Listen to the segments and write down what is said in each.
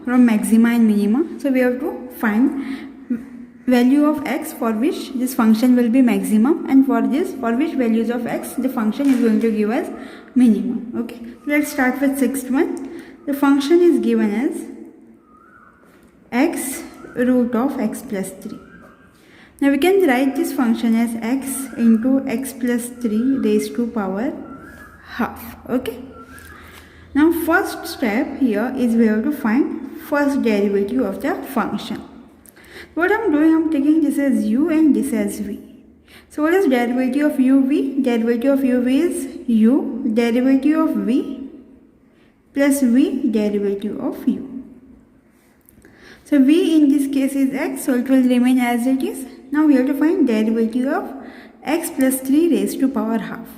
from maxima and minima. So we have to find value of x for which this function will be maximum, and for which values of x the function is going to give us minimum. Okay, let's start with sixth one. The function is given as x root of x plus 3. Now we can write this function as x into x plus 3 raised to power half. Okay, now first step here is we have to find first derivative of the function. What I'm doing, I'm taking this as u and this as v. So what is derivative of uv? Derivative of uv is u, derivative of v plus v, derivative of u. So v in this case is x, so it will remain as it is. Now we have to find derivative of x plus 3 raised to power half.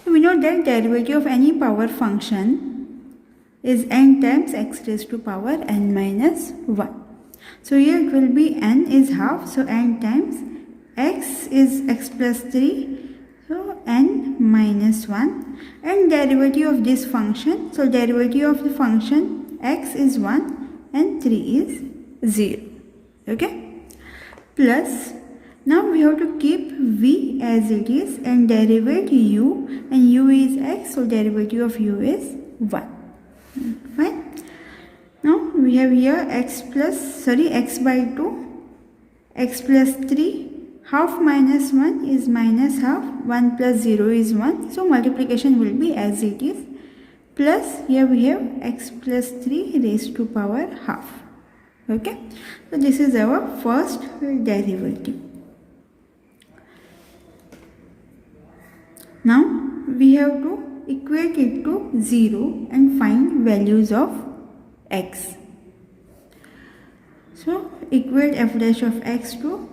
So we know that derivative of any power function is n times x raised to power n minus 1. So here it will be n is half, so n times x is x plus 3, so n minus 1, and derivative of this function, so derivative of the function x is 1 and 3 is 0. Okay, plus now we have to keep v as it is and derivate u, and u is x, so derivative of u is 1. Fine. Now we have here x by 2, x plus 3, half minus 1 is minus half, 1 plus 0 is 1, so multiplication will be as it is, plus here we have x plus 3 raised to power half. Okay, so this is our first derivative. Now we have to equate it to 0 and find values of x. So equate f dash of x to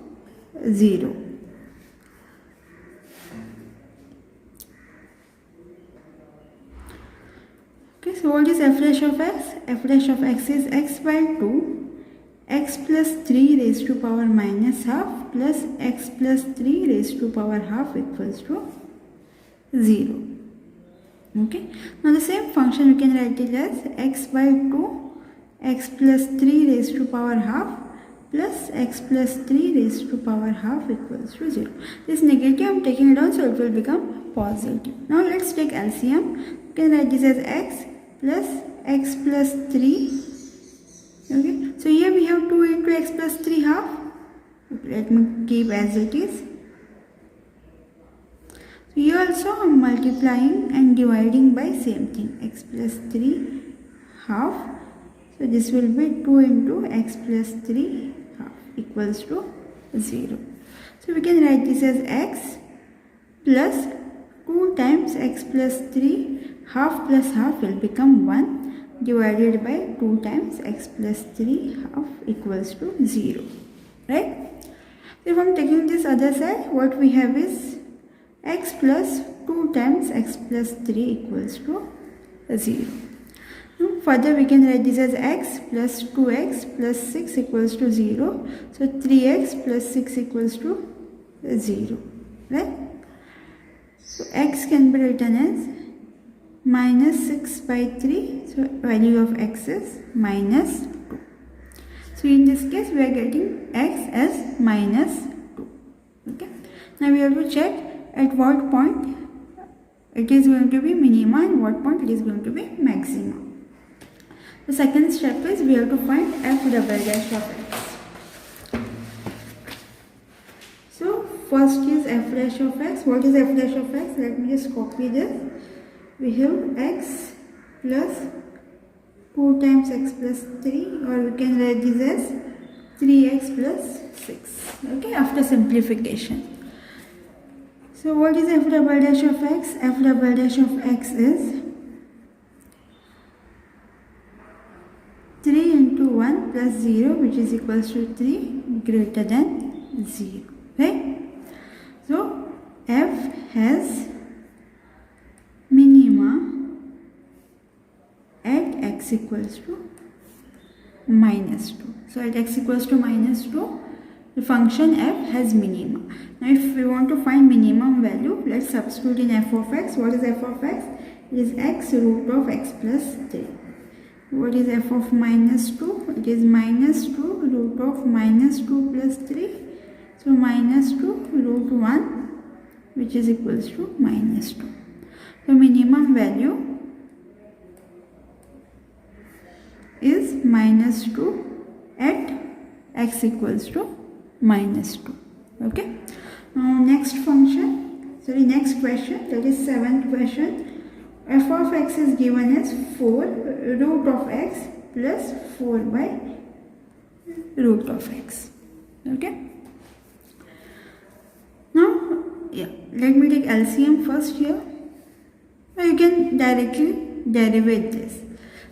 0. Okay, so what is f dash of x? F dash of x is x by 2, x plus 3 raised to power minus half plus x plus 3 raised to power half equals to 0. Okay, now the same function we can write it as x by 2, x plus 3 raised to power half plus x plus 3 raised to power half equals to 0. This negative I am taking it down, so it will become positive. Now let's take LCM. You can write this as x plus 3. Okay, so here we have 2 into x plus 3 half. Let me keep as it is. So here also I am multiplying and dividing by same thing, x plus 3 half. So this will be 2 into x plus 3 half equals to 0. So we can write this as x plus 2 times x plus 3, half plus half will become 1 divided by 2 times x plus 3 half equals to 0. Right? So if I am taking this other side, what we have is x plus 2 times x plus 3 equals to 0. Further we can write this as x plus 2x plus 6 equals to 0. So 3x plus 6 equals to 0. Right? So x can be written as minus 6 by 3. So value of x is minus 2. So in this case we are getting x as minus 2. Okay. Now we have to check at what point it is going to be minima and what point it is going to be maxima. The second step is we have to find f double dash of x. So first is f dash of x. What is f dash of x? Let me just copy this. We have x plus 2 times x plus 3, or we can write this as 3x plus 6. Okay, after simplification. So what is f double dash of x? F double dash of x is 3 into 1 plus 0, which is equals to 3 greater than 0. Right? So f has minima at x equals to minus 2. So at x equals to minus 2, the function f has minima. Now if we want to find minimum value, let's substitute in f of x. What is f of x? It is x root of x plus 3. What is f of minus 2? It is minus 2 root of minus 2 plus 3. So minus 2 root 1, which is equals to minus 2. So minimum value is minus 2 at x equals to minus 2. Okay. Now next next question, that is 7th question. F of x is given as 4 root of x plus 4 by root of x. Okay. Now, let me take LCM first here. You can directly derivate this.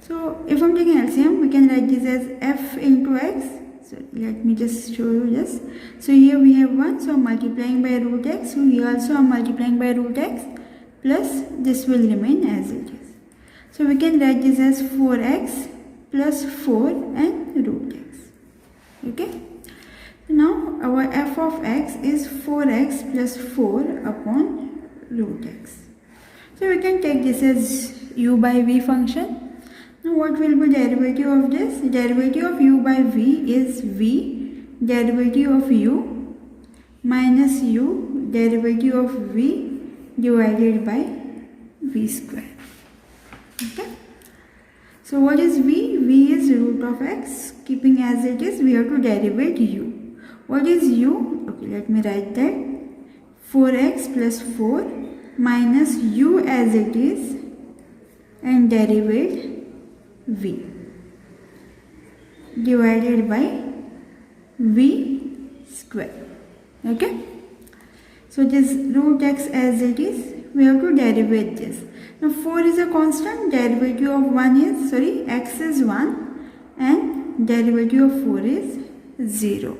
So, if I'm taking LCM, we can write this as f into x. So, let me just show you this. So, here we have 1. So, multiplying by root x. So, here also I'm multiplying by root x. Plus this will remain as it is. So we can write this as 4x plus 4 and root x. Okay. Now our f of x is 4x plus 4 upon root x. So we can take this as u by v function. Now what will be derivative of this? Derivative of u by v is v derivative of u minus u derivative of v divided by v square. Okay. So what is v? V is root of x. Keeping as it is, we have to derivate u. What is u? Okay, let me write that. 4x plus 4 minus u as it is and derivate v divided by v square. Okay. So this root x as it is, we have to derivate this. Now 4 is a constant, derivative of x is 1 and derivative of 4 is 0.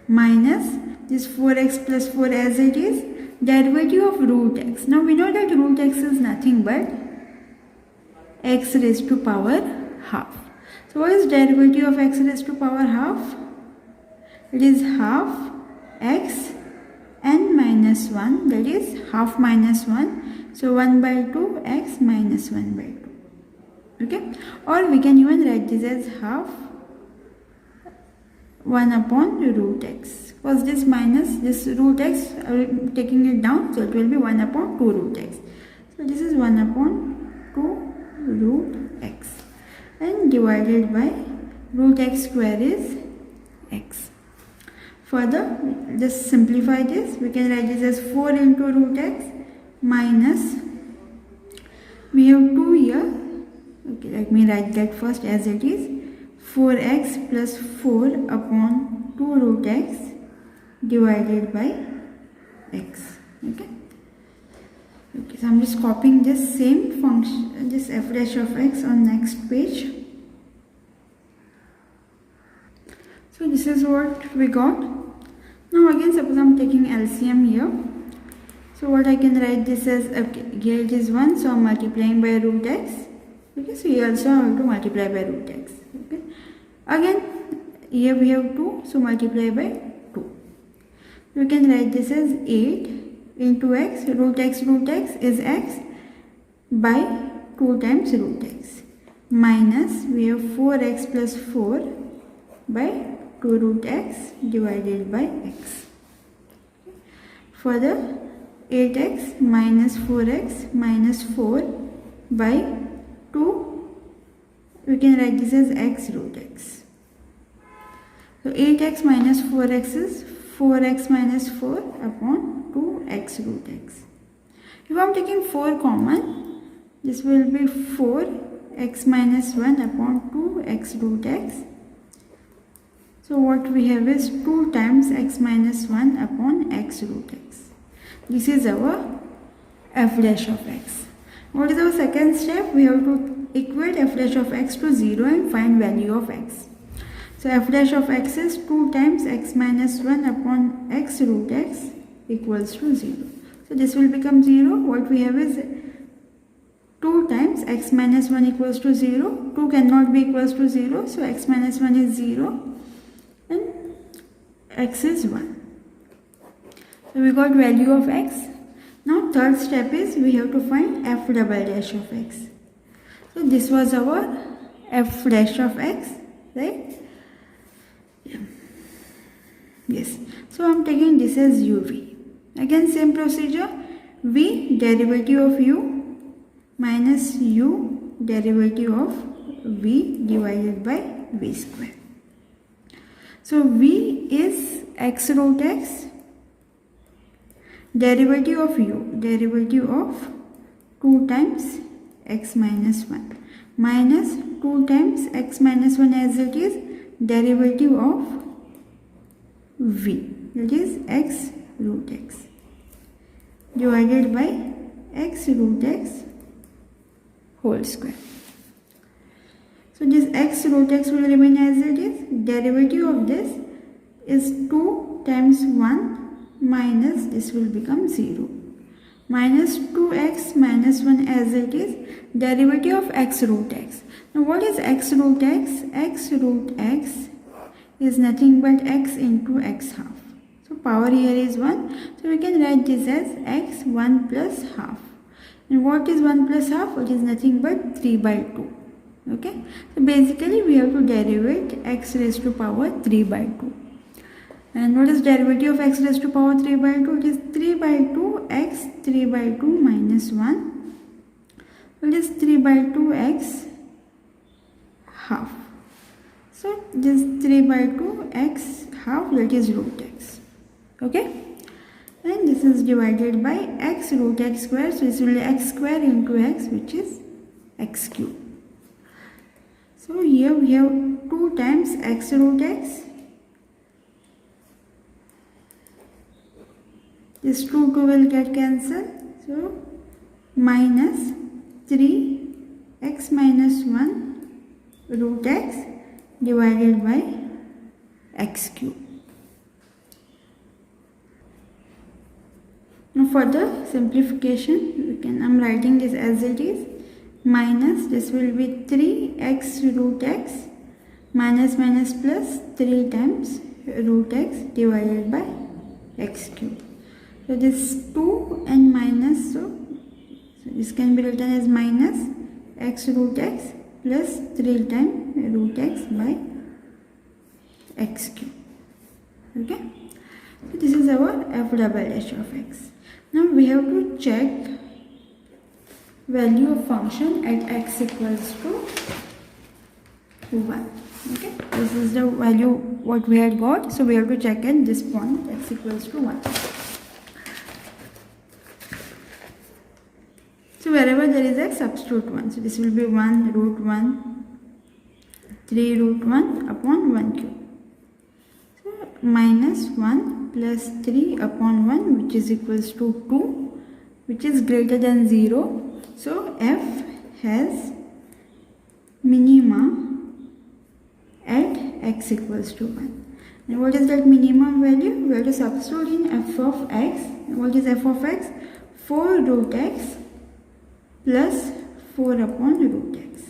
Minus this 4x plus 4 as it is, derivative of root x. Now we know that root x is nothing but x raised to power half. So what is derivative of x raised to power half? It is half x n minus 1, that is half minus 1. So 1 by 2 x minus 1 by 2. Okay. Or we can even write this as half 1 upon root x. Because this minus this root x, I will be taking it down. So it will be 1 upon 2 root x. So this is 1 upon 2 root x. And divided by root x square is x. Further, just simplify this. We can write this as 4 into root x minus, we have 2 here. Okay, let me write that first as it is. 4x plus 4 upon 2 root x divided by x. Okay. Okay, so I'm just copying this same function, this f dash of x on next page. So this is what we got. Now again, suppose I'm taking LCM here. So what I can write this as, okay, here it is 1, so I'm multiplying by root x. Okay, so here also I have to multiply by root x. Okay. Again, here we have 2, so multiply by 2. We can write this as 8 into x is x by 2 times root x. Minus, we have 4x plus 4 by 2 root x divided by x. Further, 8x minus 4x minus 4 by 2, we can write this as x root x. So 8x minus 4x is 4x minus 4 upon 2x root x. If I am taking 4 common, this will be 4x minus 1 upon 2x root x. So what we have is 2 times x minus 1 upon x root x. This is our f dash of x. What is our second step? We have to equate f dash of x to 0 and find value of x. So f dash of x is 2 times x minus 1 upon x root x equals to 0. So this will become 0. What we have is 2 times x minus 1 equals to 0. 2 cannot be equals to 0. So x minus 1 is 0. And x is 1. So we got value of x. Now third step is we have to find f double dash of x. So this was our f dash of x, right? Yeah. Yes. So I'm taking this as uv. Again same procedure. V derivative of u minus u derivative of v divided by v square. So v is x root x, derivative of u, derivative of 2 times x minus 1, minus 2 times x minus 1 as it is, derivative of v, that is x root x, divided by x root x whole square. So this x root x will remain as it is. Derivative of this is 2 times 1 minus this will become 0. Minus 2x minus 1 as it is. Derivative of x root x. Now what is x root x? X root x is nothing but x into x half. So power here is 1. So we can write this as x 1 plus half. And what is 1 plus half? It is nothing but 3 by 2. Okay, so basically we have to derivate x raised to power 3 by 2. And what is derivative of x raised to power 3 by 2? It is 3 by 2 x 3 by 2 minus 1. It is 3 by 2 x half. So this 3 by 2 x half, that is root x. Okay, and this is divided by x root x square. So this will be x square into x, which is x cube. So here we have 2 times x root x. This 2 will get cancelled. So minus 3 x minus 1 root x divided by x cube. Now for the simplification, I'm writing this as it is. Minus this will be 3x root x minus minus plus 3 times root x divided by x cube. So this 2 and minus, so this can be written as minus x root x plus 3 times root x by x cube. Okay, so this is our f double dash of x. Now we have to check value of function at x equals to 1. Okay, this is the value what we had got. So we have to check at this point x equals to 1. So wherever there is x, substitute 1. So this will be 1 root 1 3 root 1 upon 1 cube. So minus 1 plus 3 upon 1, which is equals to 2, which is greater than 0. So f has minima at x equals to 1. And what is that minimum value? We have to substitute in f of x. What is f of x? 4 root x plus 4 upon root x.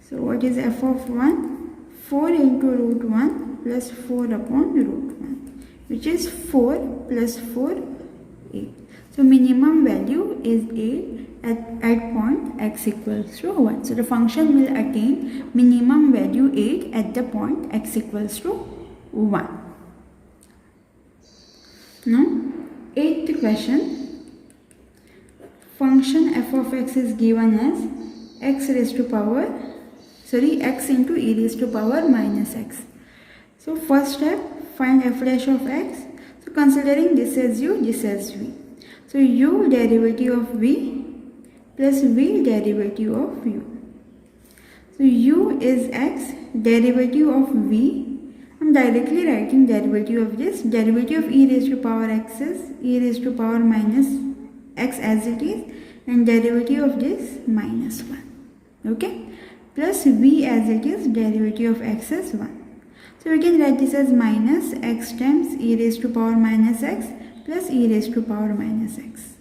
So what is f of 1? 4 into root 1 plus 4 upon root 1, which is 4 plus 4, 8. So minimum value is 8 at point x equals to 1. So the function will attain minimum value 8 at the point x equals to 1. Now 8th question. Function f of x is given as x raised to power, x into e raised to power minus x. So first step, find f dash of x. So considering this as u, this as v. So u derivative of v plus v derivative of u. So u is x, derivative of v. I'm directly writing derivative of this. Derivative of e raised to power x is e raised to power minus x as it is, and derivative of this minus 1. Okay, plus v as it is, derivative of x is 1. So we can write this as minus x times e raised to power minus x plus e raised to power minus x.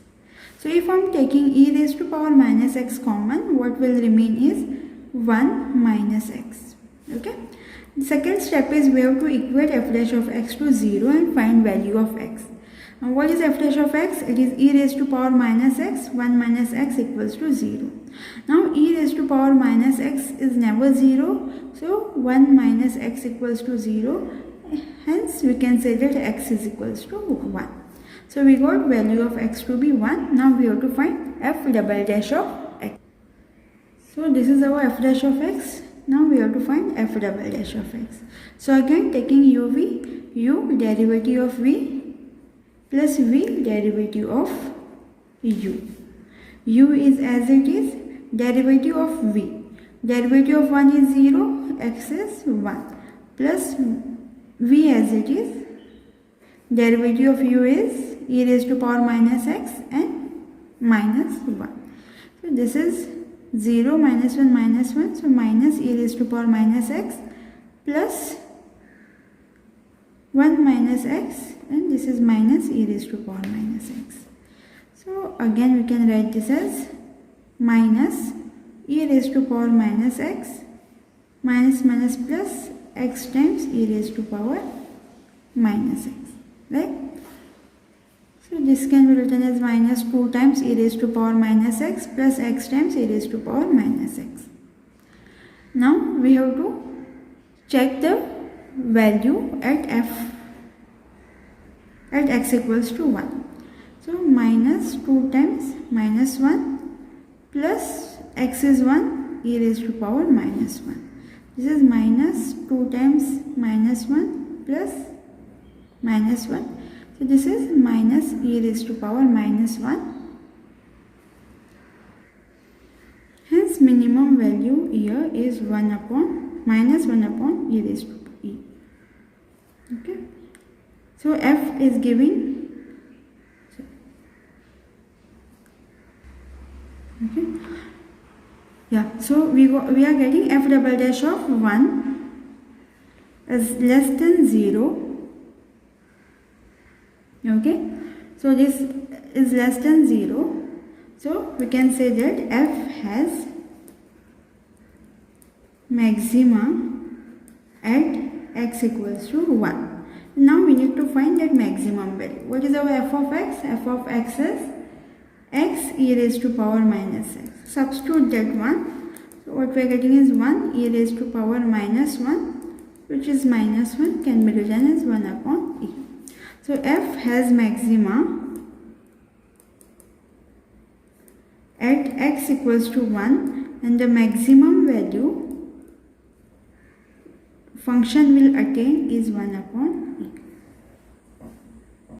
So if I am taking e raised to power minus x common, what will remain is 1 minus x. Okay. The second step is we have to equate f dash of x to 0 and find value of x. Now what is f dash of x? It is e raised to power minus x. 1 minus x equals to 0. Now e raised to power minus x is never 0. So 1 minus x equals to 0. Hence we can say that x is equals to 1. So we got value of x to be 1. Now we have to find f double dash of x. So this is our f dash of x. Now we have to find f double dash of x. So again taking uv, u derivative of v plus v derivative of u. U is as it is, derivative of v. Derivative of 1 is 0, x is 1 plus v as it is. Derivative of u is e raised to power minus x and minus 1. So this is 0 minus 1 minus 1. So minus e raised to power minus x plus 1 minus x, and this is minus e raised to power minus x. So again we can write this as minus e raised to power minus x minus minus plus x times e raised to power minus x, right? So this can be written as minus 2 times e raised to power minus x plus x times e raised to power minus x. Now we have to check the value at f at x equals to 1. So minus 2 times minus 1 plus x is 1 e raised to power minus 1. This is minus 2 times minus 1 plus minus 1. So this is minus e raised to power minus 1. Hence minimum value here is 1 upon minus 1 upon e raised to e. Okay. So f is giving, okay, yeah, so we are getting f double dash of 1 is less than 0. Okay, so this is less than 0. So we can say that f has maxima at x equals to 1. Now we need to find that maximum value. What is our f of x? F of x is x e raised to power minus x. Substitute that one. So what we are getting is 1 e raised to power minus 1, which is minus 1, can be written as 1 upon e. So f has maxima at x equals to 1, and the maximum value function will attain is 1 upon